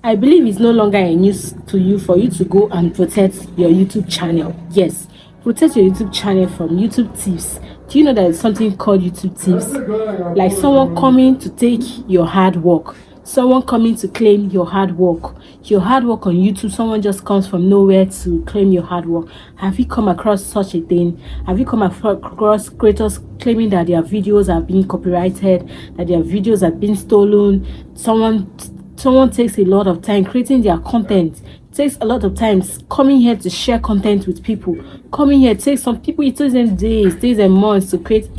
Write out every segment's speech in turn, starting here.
I believe it's no longer a news to you for you to go and protect your YouTube channel. Yes, protect your YouTube channel from YouTube thieves. Do you know there is something called YouTube thieves? Like someone coming to take your hard work, someone coming to claim your hard work on YouTube. Someone just comes from nowhere to claim your hard work. Have you come across such a thing? Have you come across creators claiming that their videos are being copyrighted, that their videos are being stolen? Someone takes a lot of time creating their content, takes a lot of time coming here to share content with people, coming here takes some people, it takes them days and months to create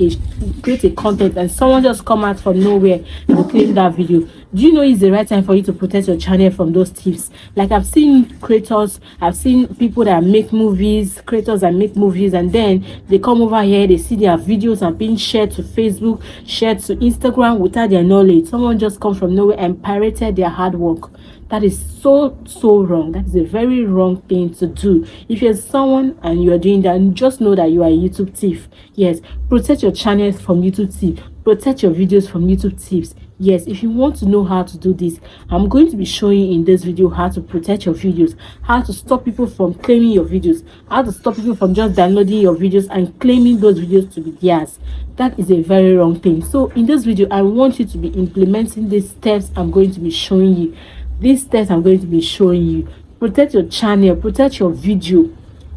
a content, and someone just come out from nowhere to claim that video. Do you know it's the right time for you to protect your channel from those thieves? Like I've seen creators, I've seen people that make movies, creators that make movies, and then they come over here, they see their videos are being shared to Facebook, shared to Instagram without their knowledge. Someone just come from nowhere and pirated their hard work. That is so wrong. That is a very wrong thing to do. If you're someone and you are doing that, just know that you are a YouTube thief. Yes, protect your channel from YouTube thieves. Protect your videos from YouTube thieves. Yes, if you want to know how to do this, I'm going to be showing you in this video how to protect your videos, how to stop people from claiming your videos, how to stop people from just downloading your videos and claiming those videos to be theirs. That is a very wrong thing. So in this video, I want you to be implementing these steps I'm going to be showing you. These steps I'm going to be showing you. Protect your channel, protect your video,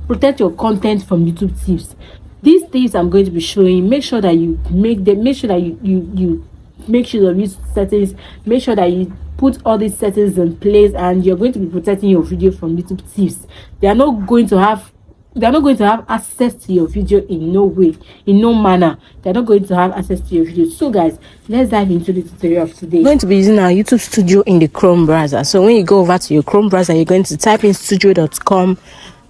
protect your content from YouTube thieves. These things I'm going to be showing you, make sure that you make them, make sure that you make sure you use settings, make sure that you put all these settings in place, and you're going to be protecting your video from YouTube thieves. They're not going to have access to your video in no way, in no manner. They're not going to have access to your video. So guys, let's dive into the tutorial of today. We're going to be using our YouTube Studio in the Chrome browser. So when you go over to your Chrome browser, you're going to type in studio.com,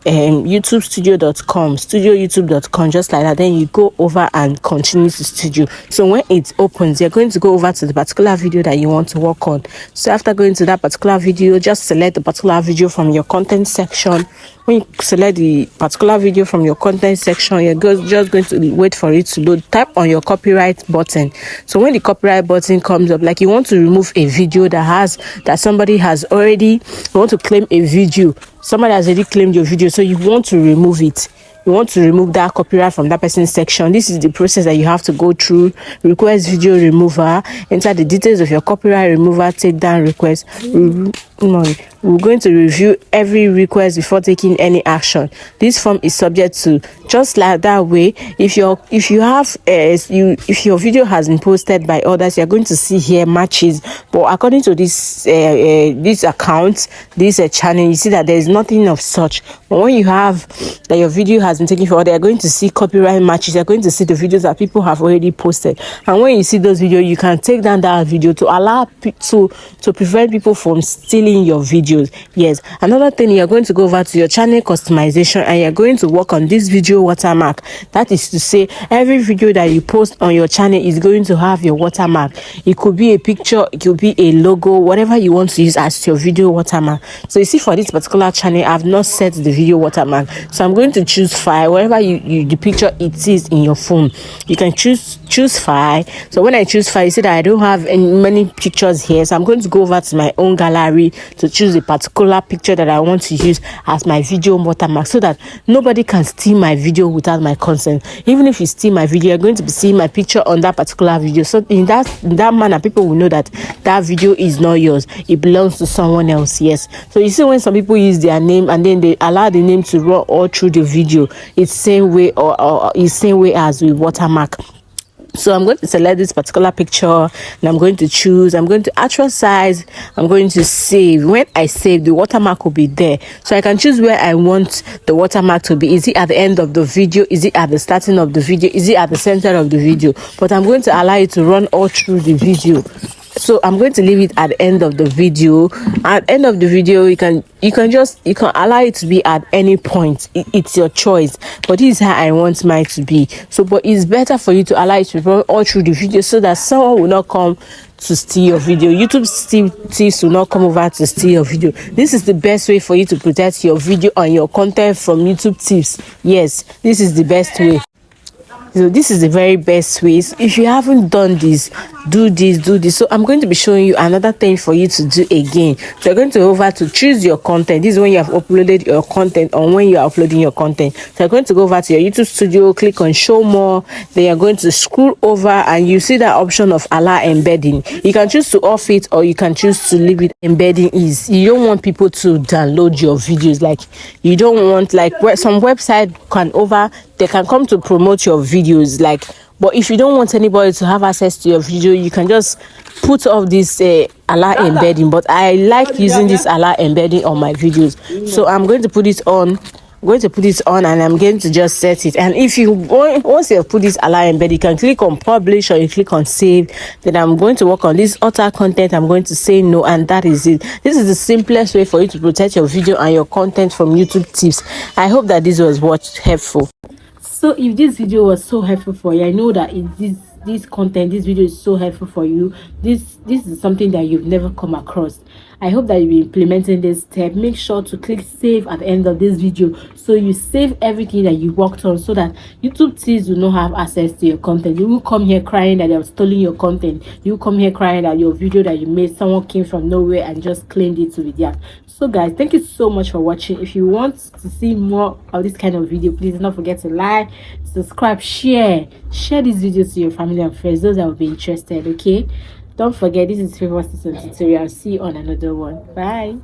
YouTubestudio.com, studioyoutube.com, just like that. Then you go over and continue to studio. So when it opens, you're going to go over to the particular video that you want to work on. So after going to that particular video, just select the particular video from your content section. When you select the particular video from your content section, you're just going to wait for it to load. Tap on your copyright button. So when the copyright button comes up, like you want to remove a video that somebody has already, you want to claim a video, somebody has already claimed your video, so you want to remove it. You want to remove that copyright from that person's section. This is the process that you have to go through. Request video remover, enter the details of your copyright remover, take down request. We're going to review every request before taking any action. This form is subject to, just like that way. If your video has been posted by others, you're going to see here matches. But according to this account, this channel, you see that there is nothing of such. But when you have that your video has been taken for, they are going to see copyright matches. You're going to see the videos that people have already posted. And when you see those videos, you can take down that video to allow to prevent people from stealing your videos. Yes, another thing, you're going to go over to your channel customization and you're going to work on this video watermark. That is to say, every video that you post on your channel is going to have your watermark. It could be a picture, it could be a logo, whatever you want to use as your video watermark. So you see, for this particular channel, I've not set the video watermark, so I'm going to choose file. Wherever the picture it is in your phone, you can choose file. So when I choose file, you see that I don't have many pictures here, so I'm going to go over to my own gallery to choose a particular picture that I want to use as my video watermark, so that nobody can steal my video without my consent. Even if you steal my video, you're going to be seeing my picture on that particular video. So in that manner, people will know that that video is not yours, it belongs to someone else. Yes, so you see, when some people use their name and then they allow the name to run all through the video, it's same way or it's same way as with watermark. So I'm going to select this particular picture and I'm going to choose, I'm going to actual size, I'm going to save. When I save, the watermark will be there, so I can choose where I want the watermark to be. Is it at the end of the video? Is it at the starting of the video? Is it at the center of the video? But I'm going to allow it to run all through the video. So I'm going to leave it at the end of the video. At the end of the video, you can allow it to be at any point. It's your choice, but this is how I want mine to be. So but it's better for you to allow it to run all through the video, so that someone will not come to steal your video. YouTube thieves will not come over to steal your video. This is the best way for you to protect your video and your content from YouTube thieves. Yes, this is the best way. So this is the very best ways. If you haven't done this, do this. So I'm going to be showing you another thing for you to do again. So you're going to go over to choose your content. This is when you have uploaded your content, or when you are uploading your content. So you're going to go over to your YouTube studio, click on show more, then you're going to scroll over and you see that option of allow embedding. You can choose to off it, or you can choose to leave it. Embedding is, you don't want people to download your videos. Like, you don't want, like, where some website they can come to promote your videos, like, but if you don't want anybody to have access to your video, you can just put off this allow embedding. But I like using this allow embedding on my videos, so I'm going to put it on. And I'm going to just set it. And if you once you put this allow embed, you can click on publish, or you click on save. Then I'm going to work on this author content. I'm going to say no, and that is it. This is the simplest way for you to protect your video and your content from YouTube tips. I hope that this was helpful. So if this video was so helpful for you, I know that this content, this video is so helpful for you. This is something that you've never come across. I hope that you'll be implementing this step. Make sure to click save at the end of this video, so you save everything that you worked on, so that YouTube thieves will not have access to your content. You will come here crying that they have stolen your content. You will come here crying that your video that you made, someone came from nowhere and just claimed it to be theirs. So guys, thank you so much for watching. If you want to see more of this kind of video, please don't forget to like, subscribe, share this video to your family and friends, those that will be interested. Okay, don't forget, this is Favor Season Tutorial. See you on another one. Bye.